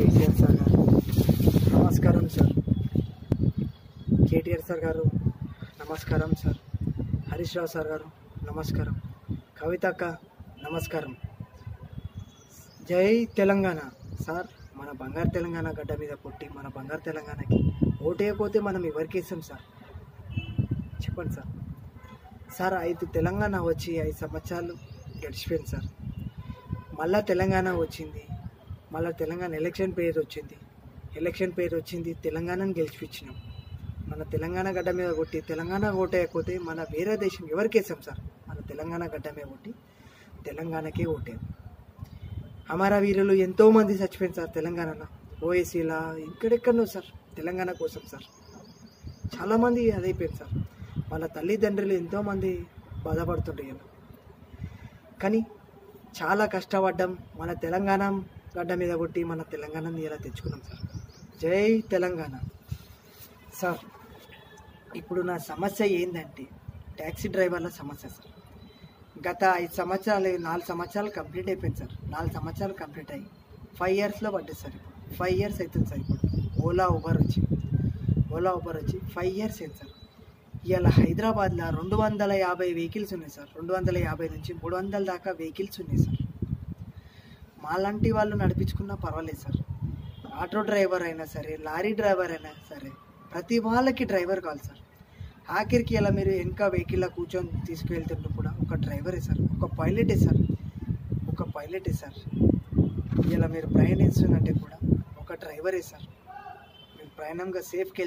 KCR sir గారు నమస్కారం sir. KTR sir గారు నమస్కారం సార్. హరీష్ రావు సార్ గారు నమస్కారం. కవితక్క నమస్కారం. జై తెలంగాణ సార్. మన బంగారు తెలంగాణ గడ్డ మీద పుట్టి మన బంగారు తెలంగాణకి ఓటేయకపోతే మనం ఎవరికి వేసాం సార్? చెప్పండి సార్. సార్ 5 తెలంగాణ వచ్చి 5 సంవత్సరాలు గడిచిపోయింది సార్. మళ్ళా తెలంగాణ వచ్చింది. మళ్ళీ తెలంగాణ ఎలక్షన్ పేరు వచ్చింది. తెలంగాణను గెలిచిపించినాం. మన తెలంగాణ గడ్డ మీద కొట్టి తెలంగాణ ఓటేయకపోతే మన వేరే దేశం ఎవరికి వేసాం సార్? మన తెలంగాణ గడ్డ మీద కొట్టి తెలంగాణకే ఓటేయం. అమరవీరులు ఎంతోమంది చచ్చిపోయింది సార్ తెలంగాణలో. ఓఎస్సీలా ఇక్కడెక్కడో సార్ తెలంగాణ కోసం సార్ చాలామంది అదైపోయింది సార్. వాళ్ళ తల్లిదండ్రులు ఎంతోమంది బాధపడుతుంటారు. కానీ చాలా కష్టపడ్డాం. మన తెలంగాణ గడ్డ మీద కొట్టి మన తెలంగాణని ఇలా తెచ్చుకున్నాం సార్. జై తెలంగాణ సార్. ఇప్పుడు నా సమస్య ఏంటంటే ట్యాక్సీ డ్రైవర్ల సమస్య సార్. గత 5 సంవత్సరాలు 4 సంవత్సరాలు కంప్లీట్ అయిపోయింది సార్. 4 సంవత్సరాలు కంప్లీట్ అయ్యి 5 ఇయర్స్లో పడ్డది సార్. ఇప్పుడు 5 ఇయర్స్ అవుతుంది సార్. ఇప్పుడు ఓలా ఊబర్ వచ్చి 5 ఇయర్స్ అయింది సార్. ఇవాళ హైదరాబాద్లో 250 వెహికల్స్ ఉన్నాయి సార్. 250 నుంచి 300 దాకా వెహికల్స్ ఉన్నాయి సార్. మాలాంటి వాళ్ళు నడిపించుకున్నా పర్వాలేదు సార్. ఆటో డ్రైవర్ అయినా సరే, లారీ డ్రైవర్ అయినా సరే, ప్రతి వాళ్ళకి డ్రైవర్ కావాలి సార్. ఆఖరికి ఇలా మీరు వెనక వెహికల్లో కూర్చొని తీసుకువెళ్తుంటే కూడా ఒక డ్రైవరే సార్, ఒక పైలటే సార్. ఇలా మీరు ప్రయాణిస్తున్నట్టే కూడా ఒక డ్రైవరే సార్. మీరు ప్రయాణంగా సేఫ్కి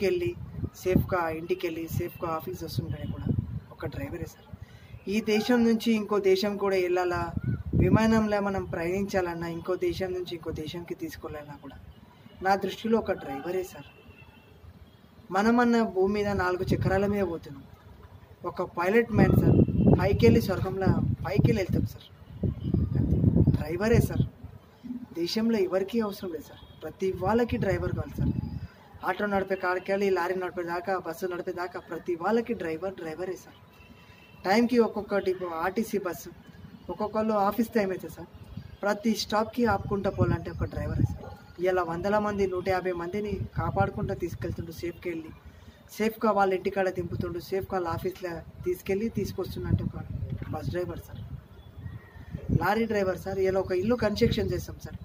వెళ్ళి సేఫ్గా ఇంటికి వెళ్ళి సేఫ్గా ఆఫీస్ వస్తుంటే కూడా ఒక డ్రైవరే సార్. ఈ దేశం నుంచి ఇంకో దేశం కూడా వెళ్ళాలా, విమానంలో మనం ప్రయాణించాలన్నా, ఇంకో దేశం నుంచి ఇంకో దేశంకి తీసుకెళ్ళాలన్నా కూడా నా దృష్టిలో ఒక డ్రైవరే సార్. మనమన్న భూమి మీద 4 చక్రాల మీద పోతున్నాం. ఒక పైలట్ మ్యాన్ సార్ పైకి వెళ్ళి స్వర్గంలో పైకి వెళ్తాం సార్. డ్రైవరే సార్. దేశంలో ఎవరికీ అవసరం లేదు సార్. ప్రతి వాళ్ళకి డ్రైవర్ కావాలి సార్. ఆటో నడిపే కాడికి వెళ్ళి లారీ నడిపే దాకా, బస్సు నడిపే దాకా ప్రతి వాళ్ళకి డ్రైవరే సార్. టైంకి ఒక్కొక్కటి ఆర్టీసీ బస్సు ఒక్కొక్కళ్ళు ఆఫీస్ టైం అయితే సార్ ప్రతి స్టాప్కి ఆపుకుంటూ పోవాలంటే ఒక డ్రైవరే సార్. ఇలా 100 మంది 150 మందిని కాపాడుకుంటూ తీసుకెళ్తుండు. సేఫ్కి వెళ్ళి సేఫ్గా వాళ్ళ ఇంటికాడ దింపుతుండు. సేఫ్గా వాళ్ళ ఆఫీస్లో తీసుకొస్తుండంటే ఒక bus driver sir. Lorry driver sir. ఇలా ఒక ఇల్లు కన్స్ట్రక్షన్ చేస్తాం సార్.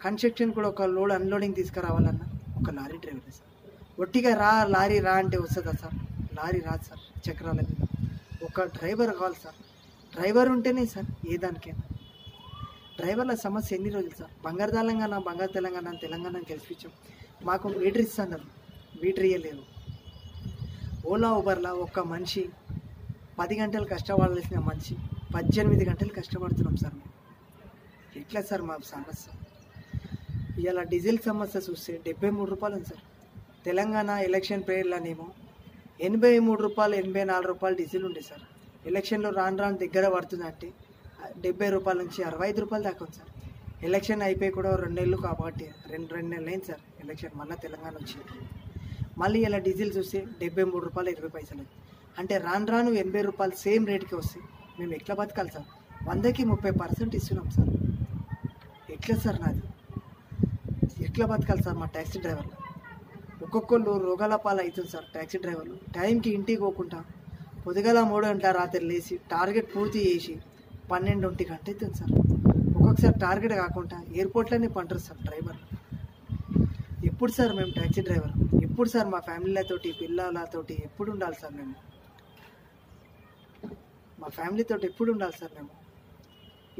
కన్స్ట్రక్షన్ కూడా ఒక లోడ్ అన్లోడింగ్ తీసుకురావాలన్నా ఒక లారీ డ్రైవరే సార్. ఒట్టిగా లారీ రా అంటే వస్తుందా సార్? లారీ రాదు సార్. చక్రాల మీద ఒక డ్రైవర్ కావాలి సార్. డ్రైవర్ ఉంటేనే సార్ ఏ దానికైనా. డ్రైవర్ల సమస్య ఎన్ని రోజులు సార్? బంగారు తెలంగాణ గెలిపించాం. మాకు మీటర్ ఇస్తున్నారు, మీటర్ ఇవ్వలేదు. ఓలా ఊబర్లో ఒక మనిషి 10 గంటలు కష్టపడాల్సిన మనిషి 18 గంటలు కష్టపడుతున్నాం సార్ మేము. ఎట్లా సార్ మా సమస్య? ఇవాళ డీజిల్ సమస్య చూస్తే 73 రూపాయలు ఉంది సార్. తెలంగాణ ఎలక్షన్ పీరియడ్లోనేమో 83 రూపాయలు 84 రూపాయలు డీజిల్ ఉండే సార్. ఎలక్షన్లో రాను దగ్గర పడుతుందంటే 70 రూపాయల నుంచి 65 రూపాయలు దాకా ఉంది సార్. ఎలక్షన్ అయిపోయి కూడా 2 నెలలు కాబట్టి 2 నెలలు అయింది సార్ ఎలక్షన్. మళ్ళీ తెలంగాణ వచ్చింది. మళ్ళీ ఇలా డీజిల్ చూస్తే 73 రూపాయలు 20 పైసలు. అంటే రాను 80 రూపాయలు సేమ్ రేట్కి వస్తే మేము ఎట్లా బతకాలి సార్? 100కి 30% ఇస్తున్నాం సార్. ఎట్లా సార్ నాది? ఎట్లా బతకాలి సార్ మా ట్యాక్సీ డ్రైవర్లు? ఒక్కొక్కళ్ళు రోగాల పాలు అవుతుంది సార్. ట్యాక్సీ డ్రైవర్లు టైంకి ఇంటికి పోకుండా పొద్దుగల 3 గంటల రాత్రి లేచి టార్గెట్ పూర్తి చేసి 12-1 గంట అవుతుంది సార్. ఒక్కొక్కసారి టార్గెట్ కాకుండా ఎయిర్పోర్ట్లోనే పంటారు సార్ డ్రైవర్లు. ఎప్పుడు సార్ మేము ట్యాక్సీ డ్రైవర్? ఎప్పుడు సార్ మా ఫ్యామిలీలతోటి పిల్లలతోటి ఎప్పుడు ఉండాలి సార్ మేము? మా ఫ్యామిలీతోటి ఎప్పుడు ఉండాలి సార్ మేము?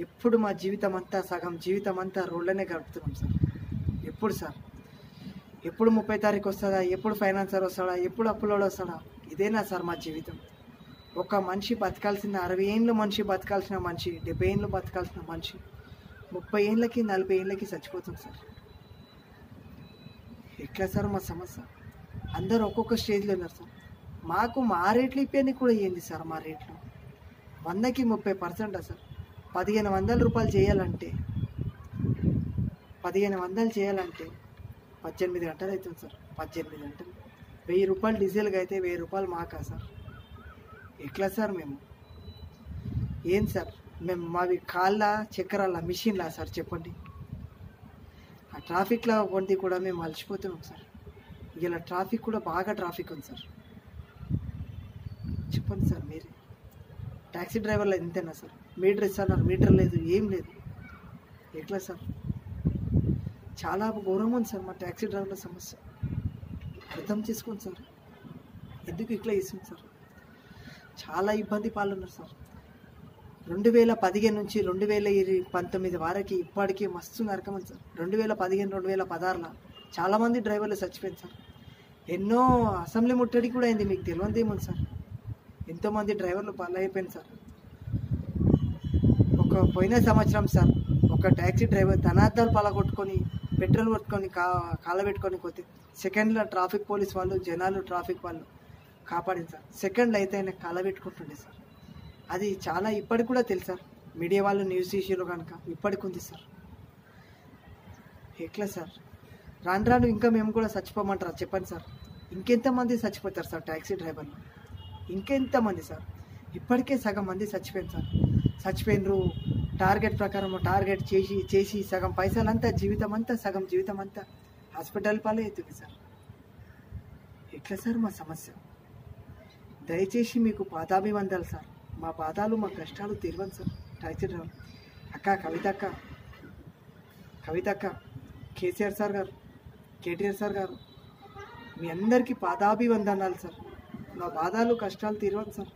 ఎప్పుడు మా జీవితం అంతా సగం జీవితం అంతా రోడ్లోనే గడుపుతున్నాం సార్. ఎప్పుడు సార్? ఎప్పుడు 30 తారీఖు వస్తుందా? ఎప్పుడు ఫైనాన్సర్ వస్తాడా? ఎప్పుడు అప్పులోడు వస్తాడా? ఇదేనా సార్ మా జీవితం? ఒక మనిషి బతకాల్సిన 60 ఏళ్ళు మనిషి బతకాల్సిన మనిషి 70 ఏళ్ళు బతకాల్సిన మనిషి 30 ఏళ్ళకి 40 ఏళ్ళకి చచ్చిపోతుంది సార్. ఎట్లా సార్ మా సమస్య? అందరూ ఒక్కొక్క స్టేజ్లో ఉన్నారు సార్. మాకు మా రేట్లు ఇప్పని కూడా ఏంది సార్? మా రేట్లు 100కి 30% సార్. 1500 రూపాయలు చేయాలంటే 18 గంటలు అవుతుంది సార్. 18 గంటలు 1000 రూపాయలు డీజిల్కి అయితే 1000 రూపాయలు మాకా సార్? ఎట్లా సార్ మేము? ఏం సార్ మేము మావి కాళ్ళ చక్రాల మిషన్లా సార్? చెప్పండి. ఆ ట్రాఫిక్లో వంటి కూడా మేము అలసిపోతున్నాం సార్. ఇలా ట్రాఫిక్ కూడా బాగా ట్రాఫిక్ ఉంది సార్. చెప్పండి సార్, మీరు ట్యాక్సీ డ్రైవర్లు ఎంతైనా సార్ మీటర్ ఇస్తున్నారు, మీటర్ లేదు, ఏం లేదు. ఎట్లా సార్? చాలా ఘోరంగా ఉంది సార్ మా ట్యాక్సీ డ్రైవర్ల సమస్య. అర్థం చేసుకోండి సార్, ఎందుకు ఇట్లా ఇస్తుంది సార్? చాలా ఇబ్బంది పాలున్నారు సార్. 2015 నుంచి 2019 వరకు ఇప్పటికీ మస్తు నరకం సార్. 2015, 2016లో చాలామంది డ్రైవర్లు చచ్చిపోయింది సార్. ఎన్నో అసెంబ్లీ ముట్టడి కూడా అయింది, మీకు తెలియదు ఏముంది సార్. ఎంతోమంది డ్రైవర్లు అయిపోయింది సార్. పోయిన సంవత్సరం సార్ ఒక ట్యాక్సీ డ్రైవర్ తన అద్దాలు పలగొట్టుకొని పెట్రోల్ కొట్టుకొని కాలబెట్టుకొని పోతే సెకండ్లో ట్రాఫిక్ పోలీస్ వాళ్ళు, జనాలు, ట్రాఫిక్ వాళ్ళు కాపాడింది సార్. సెకండ్లో అయితే ఆయన కాలబెట్టుకుంటుండే సార్. అది చాలా ఇప్పటికి కూడా తెలుసు సార్. మీడియా వాళ్ళు న్యూస్ ఇష్యూలో కనుక ఇప్పటికి ఉంది సార్. ఎట్లా సార్? రాను రాను ఇంకా మేము కూడా చచ్చిపోమంటారా చెప్పండి సార్? ఇంకెంతమంది చచ్చిపోతారు సార్ ట్యాక్సీ డ్రైవర్లు? ఇంకెంతమంది సార్? ఇప్పటికే సగం మంది చచ్చిపోయింది సార్. చచ్చిపోయినరు టార్గెట్ ప్రకారం టార్గెట్ చేసి సగం పైసలంతా సగం జీవితం అంతా హాస్పిటల్ పాలే అవుతుంది సార్. ఎట్లా సార్ మా సమస్య? దయచేసి మీకు పాదాభివందనాలు సార్. మా బాధలు, మా కష్టాలు తీరవండి సార్ ట్యాక్సీ డ్రైవర్. కవితక్క, కేసీఆర్ సార్ గారు, కేటీఆర్ సార్ గారు, మీ అందరికీ పాదాభివందనాలు సార్. మా బాధలు, కష్టాలు తీరవండి సార్.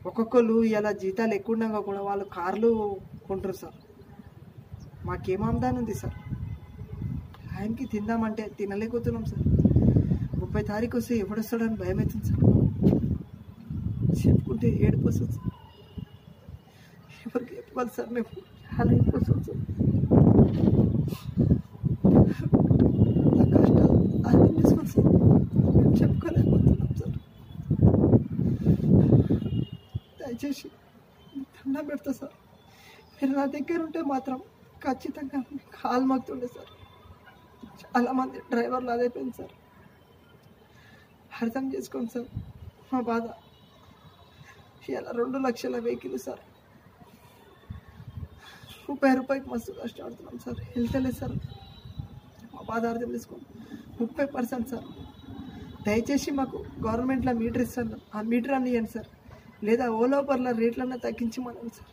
ఒక్కొక్కరు ఇలా జీతాలు ఎక్కువ ఉండగా కూడా వాళ్ళు కార్లు కొంటారు సార్. మాకేం ఆమ్దాని ఉంది సార్? ఆయనకి తిందామంటే తినలేకపోతున్నాం సార్. 30 తారీఖు వస్తే ఎవడొస్తాడని భయం అవుతుంది సార్. చెప్పుకుంటే ఏడుపు వస్తుంది సార్. ఎవరికి చెప్పుకోవాలి సార్? మేము చాలా ఏడుపు వస్తుంది సార్. కష్టాలు అర్థం చేసుకోండి సార్. మేము చెప్పుకోలేకపోతున్నాం సార్. దయచేసి దండం పెడతా సార్. మీరు నా దగ్గర ఉంటే మాత్రం ఖచ్చితంగా కాలు మగ్గుతుండే సార్. చాలామంది డ్రైవర్లు అదైపోయింది సార్. అర్థం చేసుకోండి సార్ మా బాధ. ఇలా 2 లక్షల వెహికల్ సార్. ₹30 మస్తు కష్టపడుతున్నాం సార్. వెళ్తలేదు సార్. మా బాధ అర్థం చేసుకోండి. 30% సార్. దయచేసి మాకు గవర్నమెంట్లో మీటర్ ఇస్తాను, ఆ మీటర్ అని ఇవ్వండి సార్. లేదా ఓలా పర్ల రేట్లన్నా తగ్గించి మనం సార్.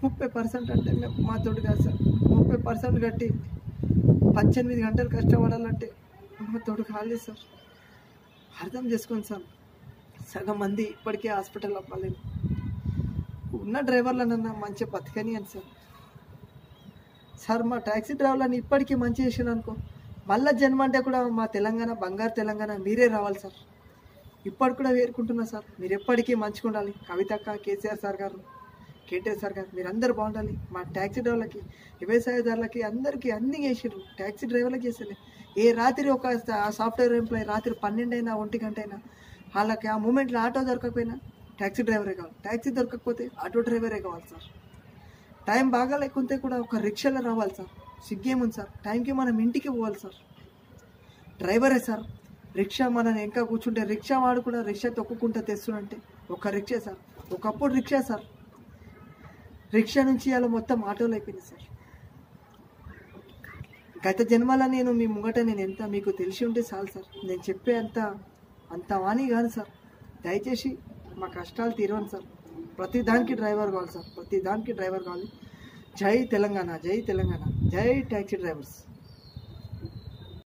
30% అంటే మేము మాతోటి కాదు సార్. 30% కట్టి 18 గంటలు కష్టపడాలంటే మాతోటి కాలేదు సార్. అర్థం చేసుకోండి సార్. సగం మంది ఇప్పటికే హాస్పిటల్ అవ్వలేదు. ఉన్న డ్రైవర్లనన్నా మంచిగా బతకని అని సార్. సార్ మా ట్యాక్సీ డ్రైవర్లని ఇప్పటికీ మంచి చేసాను అనుకో, మళ్ళీ జన్మ అంటే కూడా మా తెలంగాణ, బంగారు తెలంగాణ మీరే రావాలి సార్. ఇప్పటికి కూడా వేరుకుంటున్నా సార్. మీరు ఎప్పటికీ మంచిగా ఉండాలి. కవితక్క, కేసీఆర్ సార్ గారు, కేటీఆర్ సార్ గారు, మీరు అందరూ బాగుండాలి. మా ట్యాక్సీ డ్రైవర్లకి, వ్యవసాయదారులకి అందరికీ అన్నీ చేసారు. ట్యాక్సీ డ్రైవర్లకి చేసలే. ఏ రాత్రి ఒక సాఫ్ట్వేర్ ఎంప్లాయీ రాత్రి 12 అయినా 1 గంట అయినా వాళ్ళకి ఆ మూమెంట్లో ఆటో దొరకకపోయినా ట్యాక్సీ డ్రైవరే కావాలి. ట్యాక్సీ దొరకకపోతే ఆటో డ్రైవరే కావాలి సార్. టైం బాగా లేకుంటే కూడా ఒక రిక్షాలో రావాలి సార్. సిగ్గేముంది సార్? టైంకి మనం ఇంటికి పోవాలి సార్. డ్రైవరే సార్. రిక్షా మనని ఇంకా కూర్చుంటే రిక్షా వాడు కూడా రిక్షా తొక్కుకుంటూ తెస్తుంటే ఒక రిక్షా సార్. ఒకప్పుడు రిక్షా సార్. రిక్షా నుంచి అలా మొత్తం ఆటోలు అయిపోయింది సార్. గత జన్మలో నేను మీ ముంగట నేను ఎంత మీకు తెలిసి ఉంటే చాలు సార్. నేను చెప్పే అంత వాణి కాదు సార్. దయచేసి మా కష్టాలు తీరవండి సార్. ప్రతి దానికి డ్రైవర్ కావాలి సార్. ప్రతి దానికి డ్రైవర్ కావాలి. జై తెలంగాణ, జై తెలంగాణ, జై ట్యాక్సీ డ్రైవర్స్.